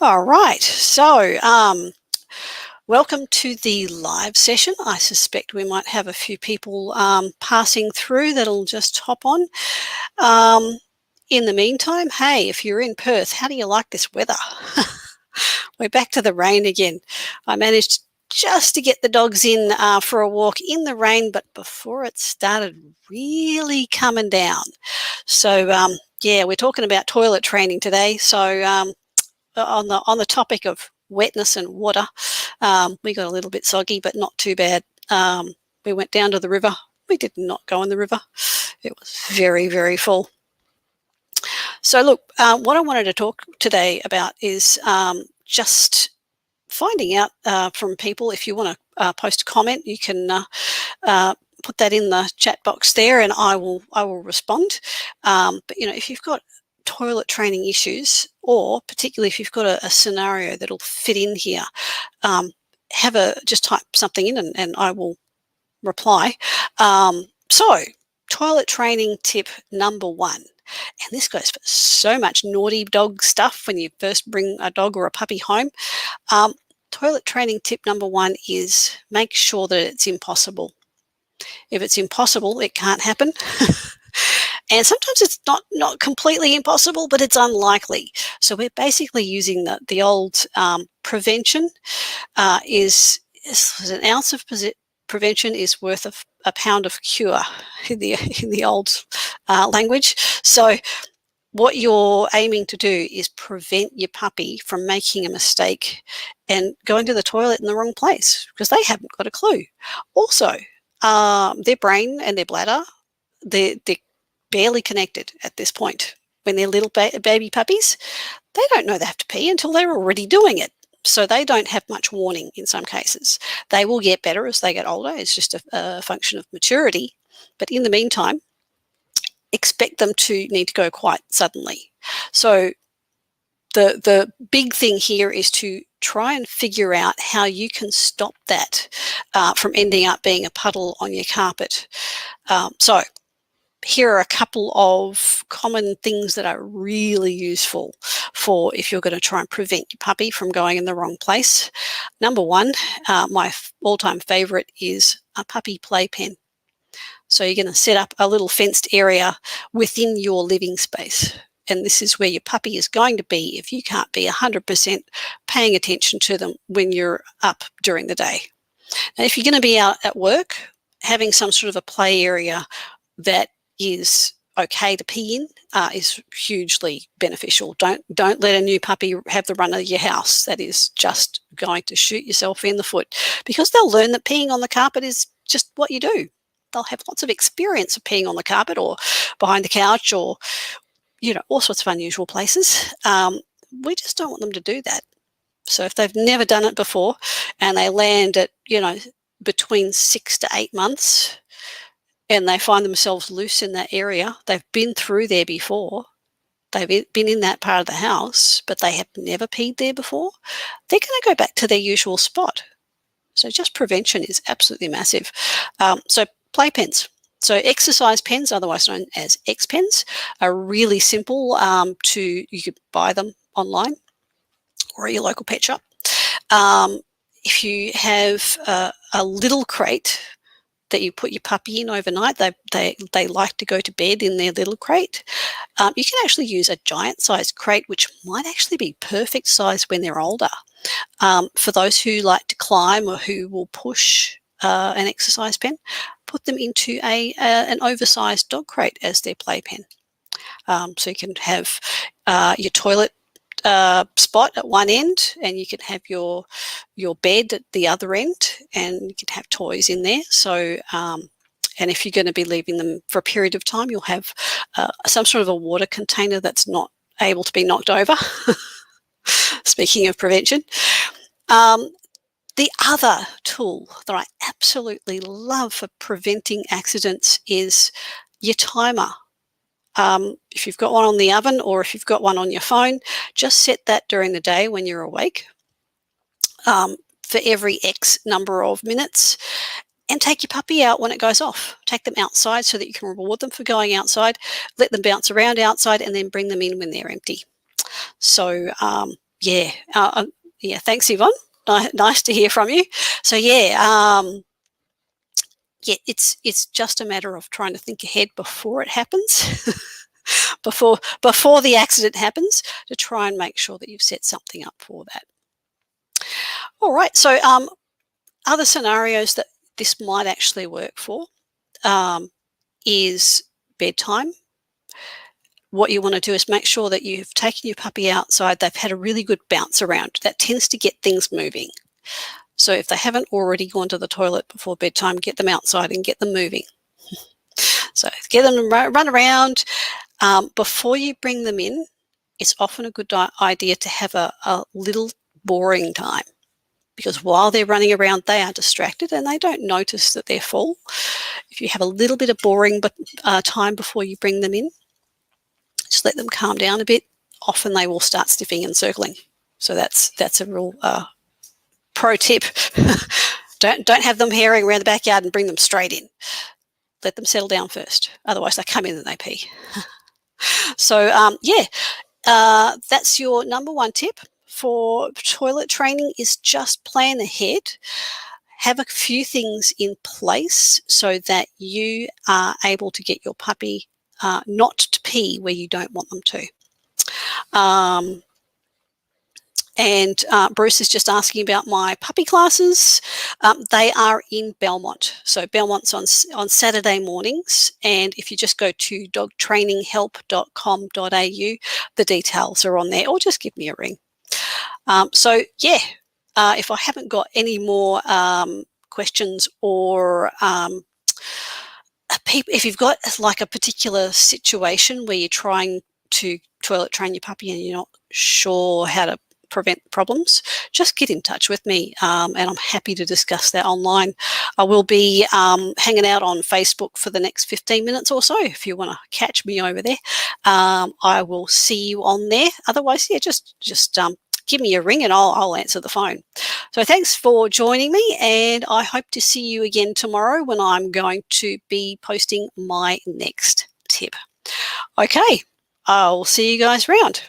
All right, so welcome to the live session. I suspect we might have a few people passing through that'll just hop on. In the meantime, hey, if you're in Perth, how do you like this weather? We're back to the rain again. I managed just to get the dogs in for a walk in the rain, but before it started really coming down. So yeah, we're talking about toilet training today. So on the topic of wetness and water, we got a little bit soggy, but not too bad. We went down to the river. We did not go in the river. It was very, very full. So look, what I wanted to talk today about is just finding out from people. If you want to post a comment, you can put that in the chat box there, and I will respond. But you know, if you've got toilet training issues, or particularly if you've got a scenario that'll fit in here, just type something in and I will reply. So toilet training tip number 1, and this goes for so much naughty dog stuff when you first bring a dog or a puppy home. Toilet training tip number 1 is make sure that it's impossible. If it's impossible, it can't happen. And sometimes it's not completely impossible, but it's unlikely. So we're basically using the old prevention is an ounce of prevention is worth a pound of cure in the old language. So what you're aiming to do is prevent your puppy from making a mistake and going to the toilet in the wrong place, because they haven't got a clue. Also, their brain and their bladder, they're barely connected at this point. When they're little baby puppies, they don't know they have to pee until they're already doing it. So they don't have much warning in some cases. They will get better as they get older. It's just a function of maturity. But in the meantime, expect them to need to go quite suddenly. So the big thing here is to try and figure out how you can stop that from ending up being a puddle on your carpet. So here are a couple of common things that are really useful for if you're going to try and prevent your puppy from going in the wrong place. Number 1, my all-time favorite is a puppy playpen. So you're going to set up a little fenced area within your living space. And this is where your puppy is going to be if you can't be 100% paying attention to them when you're up during the day. Now, if you're going to be out at work, having some sort of a play area that is okay to pee in is hugely beneficial. Don't let a new puppy have the run of your house. That is just going to shoot yourself in the foot, because they'll learn that peeing on the carpet is just what you do. They'll have lots of experience of peeing on the carpet or behind the couch or, you know, all sorts of unusual places. We just don't want them to do that. So if they've never done it before and they land at, you know, between 6 to 8 months, and they find themselves loose in that area, they've been through there before, they've been in that part of the house, but they have never peed there before, they're going to go back to their usual spot. So just prevention is absolutely massive. So playpens. So exercise pens, otherwise known as X-Pens, are really simple you could buy them online or at your local pet shop. If you have a little crate that you put your puppy in overnight, they like to go to bed in their little crate. You can actually use a giant-sized crate, which might actually be perfect size when they're older. For those who like to climb or who will push an exercise pen, put them into an oversized dog crate as their playpen. So you can have your toilet spot at one end, and you can have your bed at the other end, and you can have toys in there. So and if you're going to be leaving them for a period of time, you'll have some sort of a water container that's not able to be knocked over. Speaking of prevention. The other tool that I absolutely love for preventing accidents is your timer. If you've got one on the oven or if you've got one on your phone, just set that during the day when you're awake for every X number of minutes. and take your puppy out when it goes off. Take them outside so that you can reward them for going outside, let them bounce around outside, and then bring them in when they're empty. So, yeah, thanks, Yvonne. Nice to hear from you. So, yeah, it's just a matter of trying to think ahead before it happens, before the accident happens, to try and make sure that you've set something up for that. All right, so other scenarios that this might actually work for is bedtime. What you want to do is make sure that you've taken your puppy outside, they've had a really good bounce around. That tends to get things moving. So if they haven't already gone to the toilet before bedtime, get them outside and get them moving. So get them to run around. Before you bring them in, it's often a good idea to have a little boring time, because while they're running around, they are distracted and they don't notice that they're full. If you have a little bit of boring time before you bring them in, just let them calm down a bit. Often they will start sniffing and circling. So that's a real pro tip. Don't have them herring around the backyard and bring them straight in. Let them settle down first. Otherwise, they come in and they pee. So, that's your number one tip for toilet training, is just plan ahead. Have a few things in place so that you are able to get your puppy not to pee where you don't want them to. And Bruce is just asking about my puppy classes. They are in Belmont. So Belmont's on Saturday mornings. And if you just go to dogtraininghelp.com.au, the details are on there, or just give me a ring. If I haven't got any more questions, or if you've got like a particular situation where you're trying to toilet train your puppy and you're not sure how to prevent problems, just get in touch with me, and I'm happy to discuss that online. I will be hanging out on Facebook for the next 15 minutes or so. If you want to catch me over there, I will see you on there. Otherwise, just give me a ring and I'll answer the phone. So thanks for joining me, and I hope to see you again tomorrow when I'm going to be posting my next tip. Okay, I'll see you guys around.